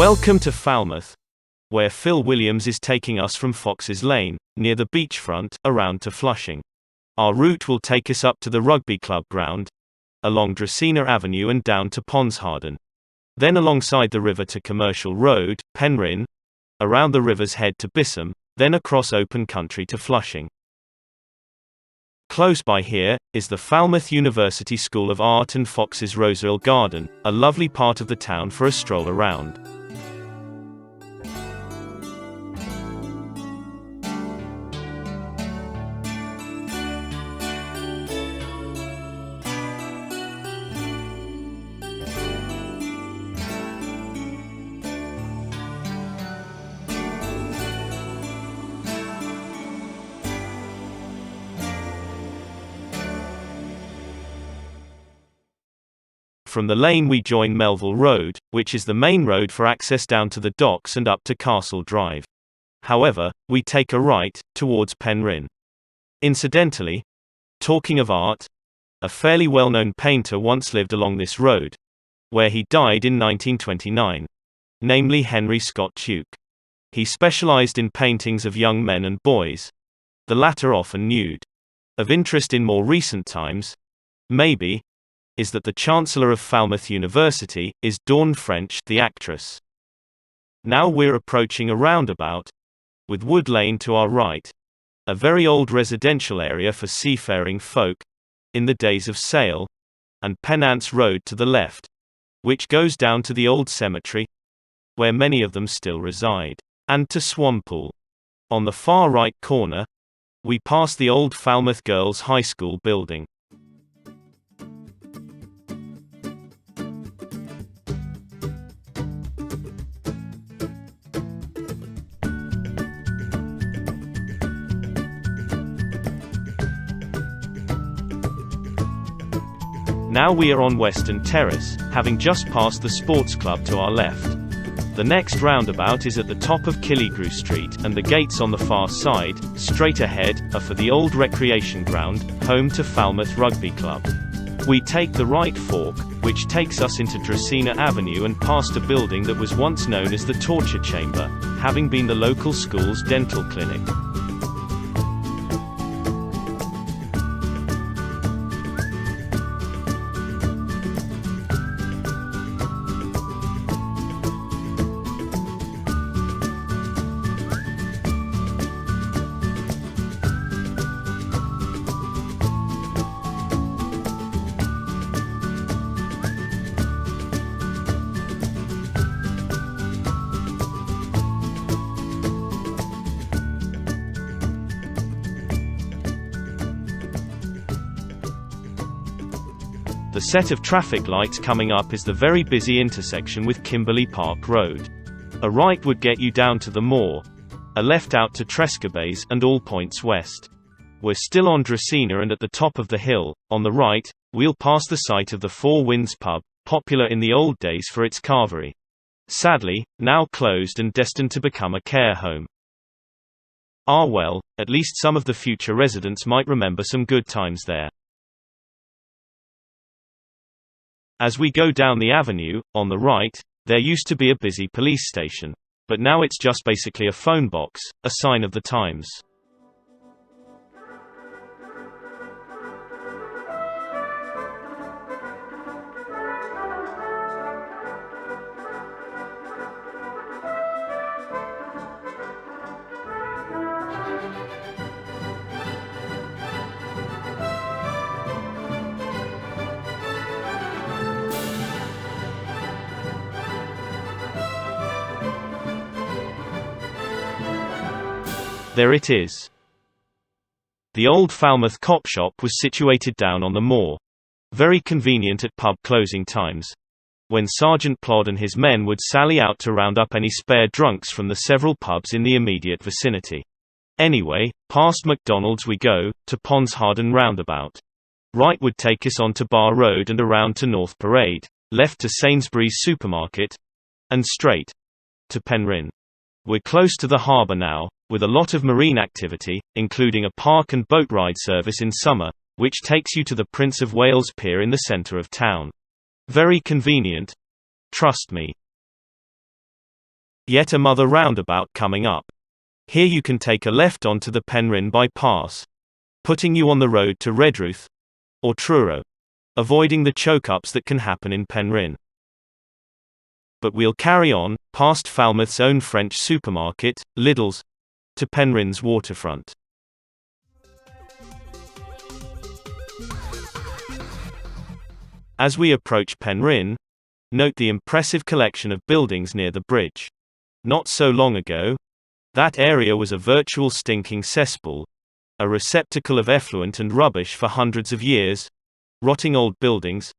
Welcome to Falmouth, where Phil Williams is taking us from Fox's Lane, near the beachfront, around to Flushing. Our route will take us up to the rugby club ground, along Dracaena Avenue and down to Ponsharden. Then alongside the river to Commercial Road, Penryn, around the river's head to Bissom, then across open country to Flushing. Close by here is the Falmouth University School of Art and Fox's Roseville Garden, a lovely part of the town for a stroll around. From the lane we join Melville Rd, which is the main road for access down to the docks and up to Castle Drive. However, we take a right, towards Penryn. Incidentally, talking of art, a fairly well-known painter once lived along this road, where he died in 1929, namely Henry Scott Tuke. He specialized in paintings of young men and boys, the latter often nude. Of interest in more recent times, maybe, is that the Chancellor of Falmouth University is Dawn French, the actress. Now we're approaching a roundabout, with Wood Lane to our right, a very old residential area for seafaring folk, in the days of sail, and Penance Road to the left, which goes down to the old cemetery, where many of them still reside, and to Swanpool. On the far right corner, we pass the old Falmouth Girls' High School building. Now we are on Western Terrace, having just passed the sports club to our left. The next roundabout is at the top of Killigrew Street, and the gates on the far side, straight ahead, are for the old recreation ground, home to Falmouth Rugby Club. We take the right fork, which takes us into Dracaena Avenue and past a building that was once known as the torture chamber, having been the local school's dental clinic. The set of traffic lights coming up is the very busy intersection with Kimberley Park Road. A right would get you down to the moor, a left out to Trescabays and all points west. We're still on Dracaena and at the top of the hill, on the right, we'll pass the site of the Four Winds pub, popular in the old days for its carvery. Sadly, now closed and destined to become a care home. Ah well, at least some of the future residents might remember some good times there. As we go down the avenue, on the right, there used to be a busy police station. But now it's just basically a phone box, a sign of the times. There it is. The old Falmouth cop shop was situated down on the moor. Very convenient at pub closing times, when Sergeant Plod and his men would sally out to round up any spare drunks from the several pubs in the immediate vicinity. Anyway, past McDonald's we go, to Ponsharden roundabout. Right would take us on to Bar Road and around to North Parade, left to Sainsbury's Supermarket, and straight to Penryn. We're close to the harbour now, with a lot of marine activity, including a park and boat ride service in summer, which takes you to the Prince of Wales Pier in the centre of town. Very convenient. Trust me. Yet another roundabout coming up. Here you can take a left onto the Penryn bypass, putting you on the road to Redruth or Truro, avoiding the choke-ups that can happen in Penryn. But we'll carry on, past Falmouth's own French supermarket, Lidl's, to Penryn's waterfront. As we approach Penryn, note the impressive collection of buildings near the bridge. Not so long ago, that area was a virtual stinking cesspool, a receptacle of effluent and rubbish for hundreds of years, rotting old buildings,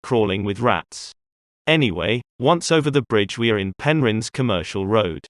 crawling with rats. Anyway, once over the bridge we are in Penryn's commercial road.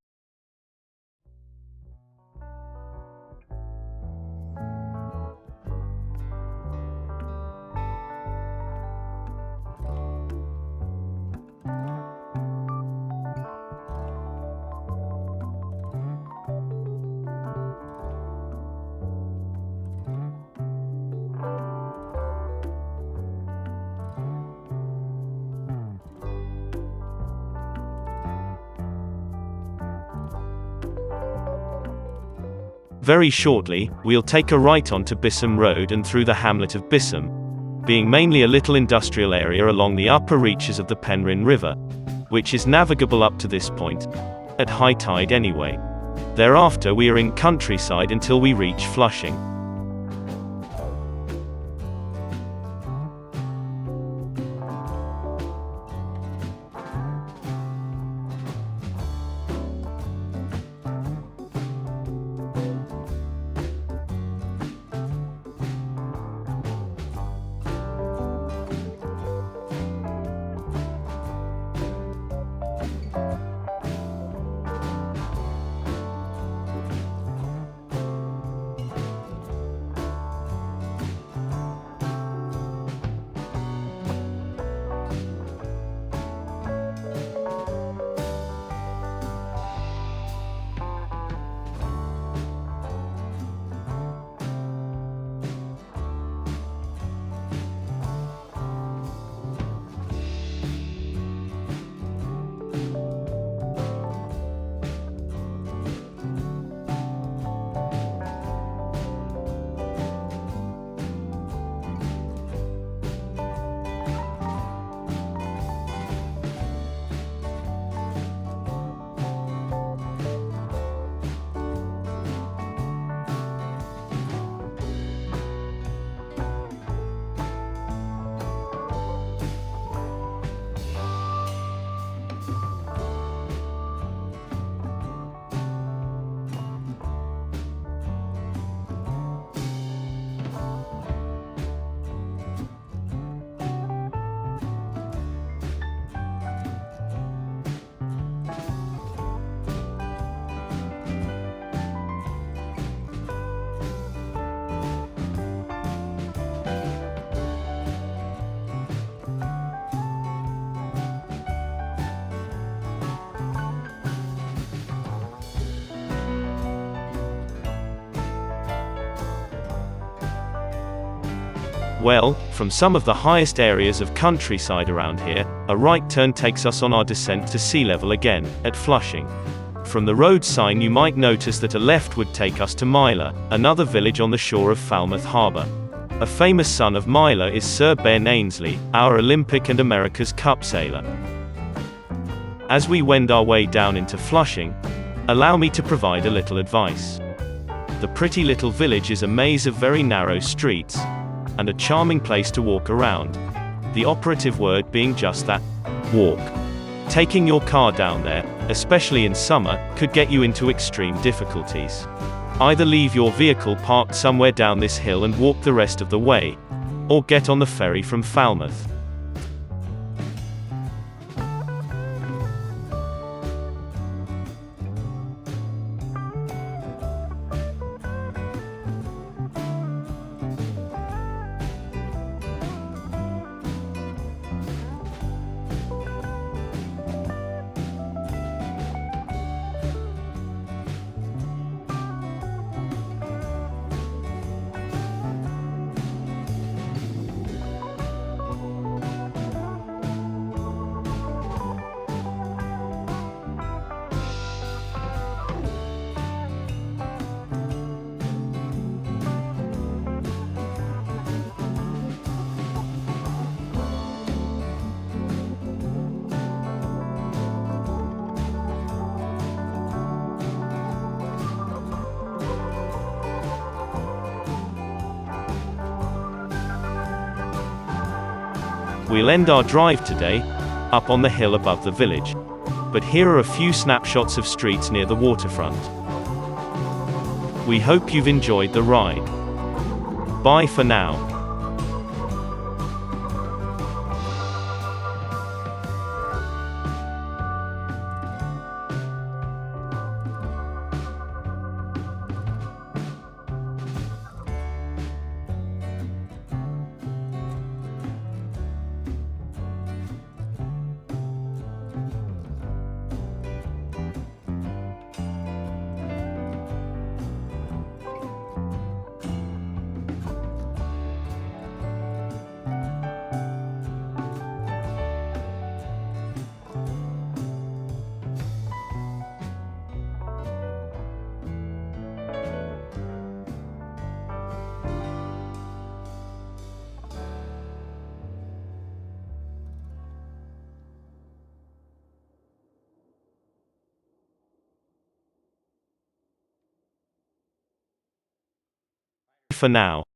Very shortly, we'll take a right onto Bissom Road and through the hamlet of Bissom, being mainly a little industrial area along the upper reaches of the Penryn River, which is navigable up to this point, at high tide anyway. Thereafter we are in countryside until we reach Flushing. Well, from some of the highest areas of countryside around here, a right turn takes us on our descent to sea level again, at Flushing. From the road sign you might notice that a left would take us to Myla, another village on the shore of Falmouth Harbour. A famous son of Myla is Sir Ben Ainslie, our Olympic and America's Cup sailor. As we wend our way down into Flushing, allow me to provide a little advice. The pretty little village is a maze of very narrow streets, and a charming place to walk around. The operative word being just that, walk. Taking your car down there, especially in summer, could get you into extreme difficulties. Either leave your vehicle parked somewhere down this hill and walk the rest of the way, or get on the ferry from Falmouth. We'll end our drive today, up on the hill above the village. But here are a few snapshots of streets near the waterfront. We hope you've enjoyed the ride. Bye for now. For now.